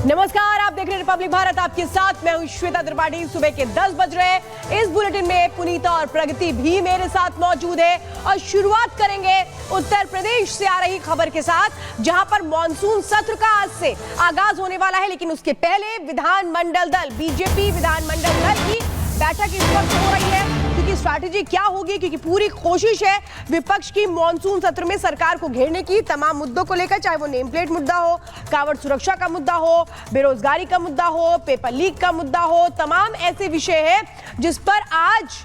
नमस्कार, आप देख रहे हैं रिपब्लिक भारत, आपके साथ मैं हूं श्वेता त्रिपाठी। सुबह के 10 बज रहे हैं। इस बुलेटिन में पुनीता और प्रगति भी मेरे साथ मौजूद है और शुरुआत करेंगे उत्तर प्रदेश से आ रही खबर के साथ, जहां पर मॉनसून सत्र का आज से आगाज होने वाला है। लेकिन उसके पहले विधानमंडल दल, बीजेपी विधानमंडल दल की बैठक इस वक्त हो रही है, क्योंकि स्ट्रैटेजी क्या होगी, क्योंकि पूरी कोशिश है विपक्ष की मॉनसून सत्र में सरकार को घेरने की तमाम मुद्दों को लेकर, चाहे वो नेम प्लेट मुद्दा हो, कांवड़ सुरक्षा का मुद्दा हो, बेरोजगारी का मुद्दा हो, पेपर लीक का मुद्दा हो, तमाम ऐसे विषय है जिस पर आज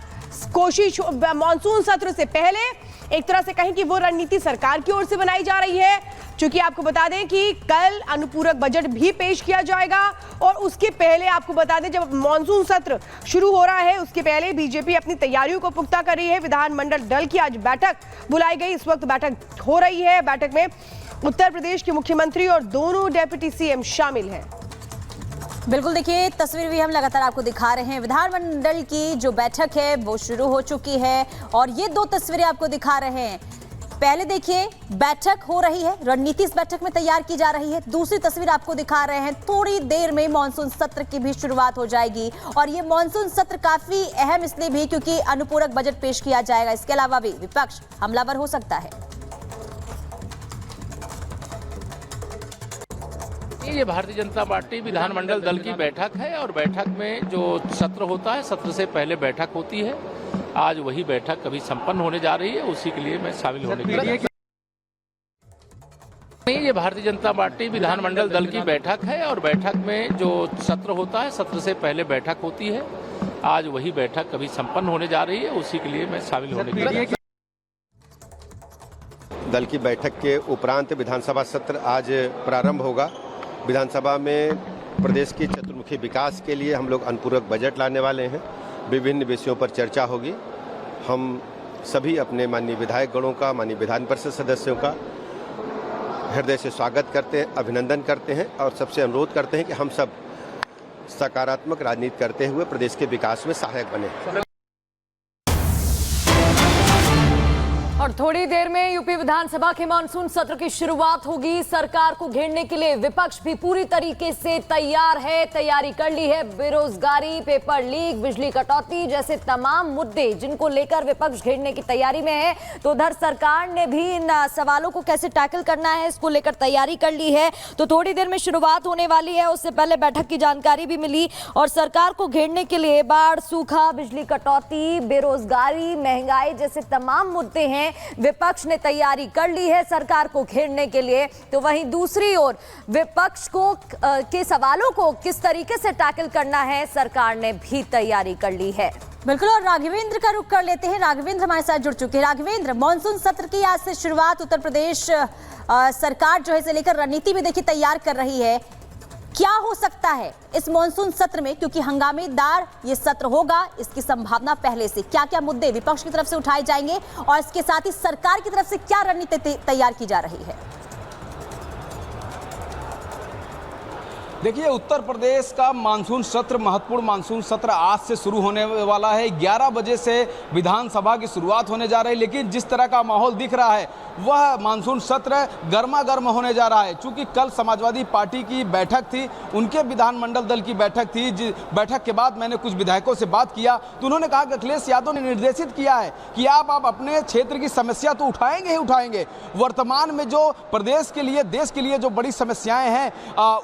कोशिश मॉनसून सत्र से पहले एक तरह से कहें कि वो रणनीति सरकार की ओर से बनाई जा रही है। क्योंकि आपको बता दें कि कल अनुपूरक बजट भी पेश किया जाएगा और उसके पहले आपको बता दें, जब मॉनसून सत्र शुरू हो रहा है उसके पहले बीजेपी अपनी तैयारियों को पुख्ता कर रही है। विधानमंडल दल की आज बैठक बुलाई गई, इस वक्त बैठक हो रही है। बैठक में उत्तर प्रदेश के मुख्यमंत्री और दोनों डेप्यूटी सीएम शामिल हैं। बिल्कुल, देखिए तस्वीर भी हम लगातार आपको दिखा रहे हैं। विधानमंडल की जो बैठक है वो शुरू हो चुकी है और ये दो तस्वीरें आपको दिखा रहे हैं। पहले देखिए बैठक हो रही है, रणनीति इस बैठक में तैयार की जा रही है। दूसरी तस्वीर आपको दिखा रहे हैं, थोड़ी देर में मॉनसून सत्र की भी शुरुआत हो जाएगी और ये मॉनसून सत्र काफी अहम इसलिए भी क्योंकि अनुपूरक बजट पेश किया जाएगा। इसके अलावा भी विपक्ष हमलावर हो सकता है। ये भारतीय जनता पार्टी विधानमंडल दल की बैठक है और बैठक में जो सत्र होता है, सत्र से पहले बैठक होती है। आज वही बैठक अभी संपन्न होने जा रही है, उसी के लिए मैं शामिल होने के लिए। ये भारतीय जनता पार्टी विधानमंडल दल की बैठक है और बैठक में जो सत्र होता है, सत्र से पहले बैठक होती है। आज वही बैठक अभी संपन्न होने जा रही है, उसी के लिए मैं शामिल होने के लिए। दल की बैठक के उपरांत विधानसभा सत्र आज प्रारंभ होगा। विधानसभा में प्रदेश की चतुर्मुखी विकास के लिए हम लोग अनुपूरक बजट लाने वाले हैं। विभिन्न विषयों पर चर्चा होगी। हम सभी अपने माननीय विधायक गणों का, माननीय विधान परिषद सदस्यों का हृदय से स्वागत करते हैं, अभिनंदन करते हैं और सबसे अनुरोध करते हैं कि हम सब सकारात्मक राजनीति करते हुए प्रदेश के विकास में सहायक बने। और थोड़ी देर में यूपी विधानसभा के मानसून सत्र की शुरुआत होगी। सरकार को घेरने के लिए विपक्ष भी पूरी तरीके से तैयार है, तैयारी कर ली है। बेरोजगारी, पेपर लीक, बिजली कटौती जैसे तमाम मुद्दे जिनको लेकर विपक्ष घेरने की तैयारी में है। तो उधर सरकार ने भी इन सवालों को कैसे टैकल करना है, इसको लेकर तैयारी कर ली है। तो थोड़ी देर में शुरुआत होने वाली है। उससे पहले बैठक की जानकारी भी मिली और सरकार को घेरने के लिए बाढ़, सूखा, बिजली कटौती, बेरोजगारी, महंगाई जैसे तमाम मुद्दे हैं। विपक्ष ने तैयारी कर ली है सरकार को घेरने के लिए। तो वहीं दूसरी ओर विपक्ष को के सवालों को किस तरीके से टैकल करना है, सरकार ने भी तैयारी कर ली है। बिल्कुल, और राघवेंद्र का रुख कर लेते हैं। राघवेंद्र हमारे साथ जुड़ चुके हैं। राघवेंद्र, मॉनसून सत्र की आज से शुरुआत उत्तर प्रदेश सरकार जो है इसे लेकर रणनीति भी देखिए तैयार कर रही है। क्या हो सकता है इस मॉनसून सत्र में, क्योंकि हंगामेदार ये सत्र होगा, इसकी संभावना पहले से। क्या क्या मुद्दे विपक्ष की तरफ से उठाए जाएंगे और इसके साथ ही सरकार की तरफ से क्या रणनीति तैयार की जा रही है? देखिए, उत्तर प्रदेश का मानसून सत्र, महत्वपूर्ण मानसून सत्र आज से शुरू होने वाला है। 11 बजे से विधानसभा की शुरुआत होने जा रही है, लेकिन जिस तरह का माहौल दिख रहा है वह मानसून सत्र गर्मा गर्म होने जा रहा है। चूंकि कल समाजवादी पार्टी की बैठक थी, उनके विधानमंडल दल की बैठक थी। बैठक के बाद मैंने कुछ विधायकों से बात किया तो उन्होंने कहा कि अखिलेश यादव ने निर्देशित किया है कि आप अपने क्षेत्र की समस्या तो उठाएंगे ही उठाएंगे। वर्तमान में जो प्रदेश के लिए, देश के लिए जो बड़ी समस्याएं हैं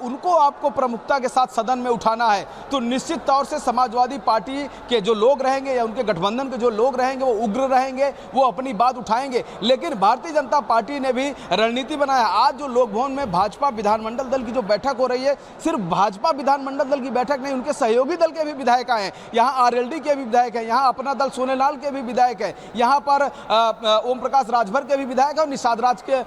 उनको आपको प्रमुखता के साथ सदन में उठाना है। तो निश्चित तौर से समाजवादी पार्टी के जो लोग रहेंगे या उनके गठबंधन के जो लोग रहेंगे वो उग्र रहेंगे, वो अपनी बात उठाएंगे। लेकिन भारतीय जनता पार्टी ने भी रणनीति बनाया। आज जो लोक भवन में भाजपा विधानमंडल दल की जो बैठक हो रही है, सिर्फ भाजपा विधानमंडल दल की बैठक नहीं, उनके सहयोगी दल के भी विधायक हैं। यहाँ आरएलडी के भी विधायक हैं, यहाँ अपना दल सोनेलाल के भी विधायक हैं, यहाँ पर ओम प्रकाश राजभर के भी विधायक हैं और निषाद राज के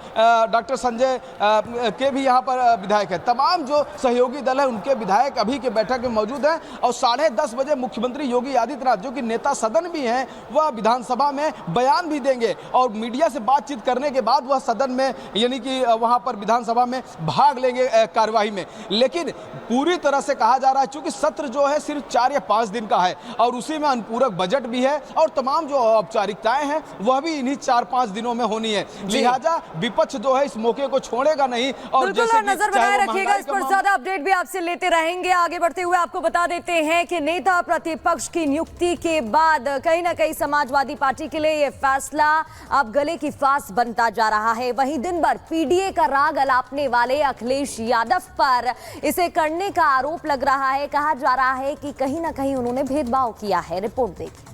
डॉक्टर संजय के भी यहाँ पर विधायक हैं। तमाम जो सहयोगी दल है उनके विधायक अभी के बैठक में मौजूद हैं और 10:30 बजे मुख्यमंत्री योगी आदित्यनाथ, जो कि नेता सदन भी हैं, वह विधानसभा में बयान भी देंगे और मीडिया से बातचीत करने के बाद वह सदन में, यानी कि वहां पर विधानसभा में भाग लेंगे कार्यवाही में। लेकिन पूरी तरह से कहा जा रहा है चूंकि सत्र जो है सिर्फ 4 या 5 दिन का है और उसी में अनुपूरक बजट भी है और तमाम जो औपचारिकताएं हैं वह भी इन्हीं 4-5 दिनों में होनी है। लिहाजा विपक्ष जो है इस मौके को छोड़ेगा नहीं और नजर बनाए रखिएगा इस पर। ज्यादा अपडेट भी आपसे लेते रहेंगे। आगे बढ़ते हुए आपको बता देते हैं कि नेता प्रतिपक्ष की नियुक्ति के बाद कहीं ना कहीं समाजवादी पार्टी के लिए यह फैसला अब गले की फांस बनता जा रहा है। वहीं दिन भर पीडीए का राग अलापने वाले अखिलेश यादव पर इसे करने का आरोप लग रहा है। कहा जा रहा है कि कहीं ना कहीं उन्होंने भेदभाव किया है। रिपोर्ट देखिए।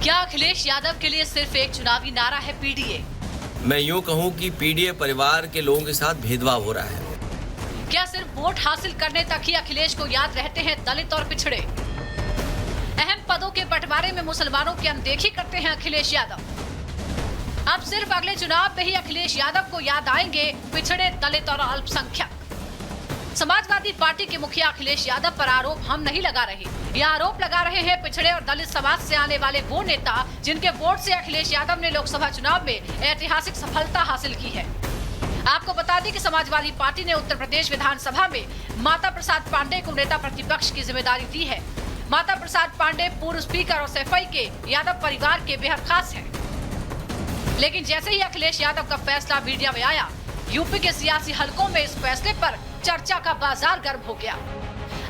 क्या अखिलेश यादव के लिए सिर्फ एक चुनावी नारा है पीडीए? मैं यूं कहूं कि पीडीए परिवार के लोगों के साथ भेदभाव हो रहा है। क्या सिर्फ वोट हासिल करने तक ही अखिलेश को याद रहते हैं दलित और पिछड़े? अहम पदों के बंटवारे में मुसलमानों की अनदेखी करते हैं अखिलेश यादव। अब सिर्फ अगले चुनाव में ही अखिलेश यादव को याद आएंगे पिछड़े, दलित और अल्पसंख्यक। समाजवादी पार्टी के मुखिया अखिलेश यादव पर आरोप हम नहीं लगा रहे, ये आरोप लगा रहे हैं पिछड़े और दलित समाज से आने वाले वो नेता जिनके वोट से अखिलेश यादव ने लोकसभा चुनाव में ऐतिहासिक सफलता हासिल की है। आपको बता दें कि समाजवादी पार्टी ने उत्तर प्रदेश विधानसभा में माता प्रसाद पांडे को नेता प्रतिपक्ष की जिम्मेदारी दी है। माता प्रसाद पांडे पूर्व स्पीकर और सैफई के यादव परिवार के बेहद खास हैं। लेकिन जैसे ही अखिलेश यादव का फैसला मीडिया में आया, यूपी के सियासी हलकों में इस फैसले पर चर्चा का बाजार गर्म हो गया।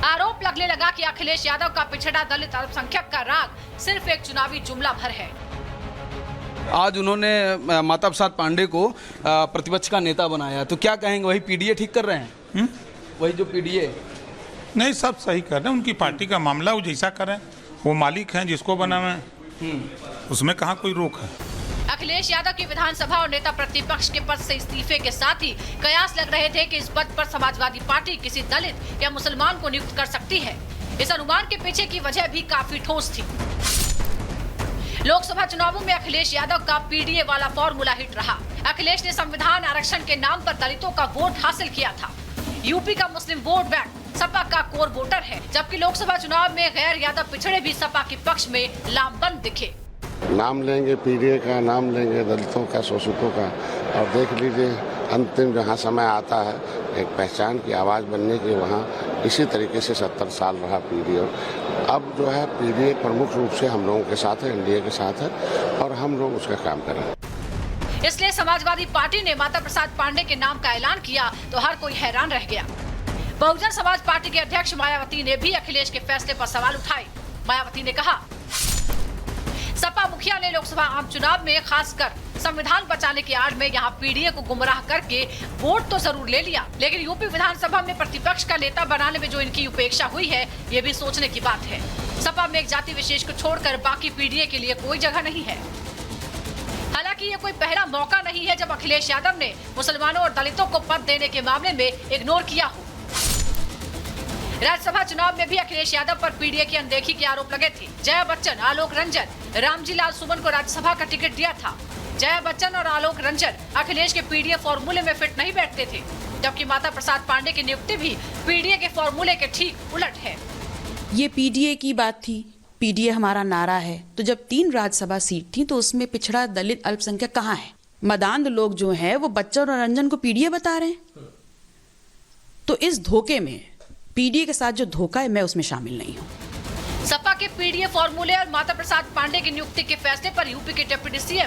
आरोप लगने लगा कि अखिलेश यादव का पिछड़ा, दलित, अल्पसंख्यक का राग सिर्फ एक चुनावी जुमला भर है। आज उन्होंने माता प्रसाद पांडे को प्रतिपक्ष का नेता बनाया, तो क्या कहेंगे, वही पीडीए ठीक कर रहे हैं? वही जो पीडीए नहीं, सब सही कर रहे हैं। उनकी पार्टी का मामला वो जैसा करें, वो मालिक हैं, जिसको बनावे, उसमें कहाँ कोई रोक है। अखिलेश यादव की विधानसभा और नेता प्रतिपक्ष के पद से इस्तीफे के साथ ही कयास लग रहे थे कि इस पद पर समाजवादी पार्टी किसी दलित या मुसलमान को नियुक्त कर सकती है। इस अनुमान के पीछे की वजह भी काफी ठोस थी। लोकसभा चुनावों में अखिलेश यादव का पीडीए वाला फॉर्मूला हिट रहा। अखिलेश ने संविधान आरक्षण के नाम पर दलितों का वोट हासिल किया था। यूपी का मुस्लिम वोट बैंक सपा का कोर वोटर है, जबकि लोकसभा चुनाव में गैर यादव पिछड़े भी सपा के पक्ष में लामबंद दिखे। नाम लेंगे पीडीए का, नाम लेंगे दलितों का, शोषितों का, और देख लीजिए अंतिम जहाँ समय आता है एक पहचान की आवाज़ बनने की, वहाँ इसी तरीके से 70 साल रहा पीडीए। अब जो है पीडीए प्रमुख रूप से हम लोगों के साथ है, एनडीए के साथ है, और हम लोग उसका काम करें। इसलिए समाजवादी पार्टी ने माता प्रसाद पांडे के नाम का ऐलान किया तो हर कोई हैरान रह गया। बहुजन समाज पार्टी के अध्यक्ष मायावती ने भी अखिलेश के फैसले पर सवाल उठाए। मायावती ने कहा, सपा मुखिया ने लोकसभा आम चुनाव में खासकर संविधान बचाने की आड़ में यहाँ पीडीए को गुमराह करके वोट तो जरूर ले लिया, लेकिन यूपी विधानसभा में प्रतिपक्ष का नेता बनाने में जो इनकी उपेक्षा हुई है, ये भी सोचने की बात है। सपा में एक जाति विशेष को छोड़कर बाकी पीडीए के लिए कोई जगह नहीं है। हालांकि ये कोई पहला मौका नहीं है जब अखिलेश यादव ने मुसलमानों और दलितों को पद देने के मामले में इग्नोर किया हो। राज्यसभा चुनाव में भी अखिलेश यादव पर पीडीए की अनदेखी के आरोप लगे थे। जया बच्चन, आलोक रंजन, रामजी लाल सुमन को राज्यसभा का टिकट दिया था। जया बच्चन और आलोक रंजन अखिलेश के पीडीए फॉर्मूले में फिट नहीं बैठते थे, जबकि माता प्रसाद पांडे की नियुक्ति भी पीडीए के फॉर्मूले के ठीक उलट है। ये पीडीए की बात थी, पीडीए हमारा नारा है। तो जब 3 राज्यसभा सीट थी तो उसमें पिछड़ा, दलित, अल्पसंख्यक कहाँ है? मदान लोग जो है वो बच्चन और रंजन को पीडीए बता रहे हैं। तो इस धोखे में, पीडीए के साथ जो धोखा है, मैं उसमें शामिल नहीं हूँ। सपा के पीडीए फॉर्मूले और माता प्रसाद पांडे की नियुक्ति के फैसले पर यूपी के डिप्टी सीएम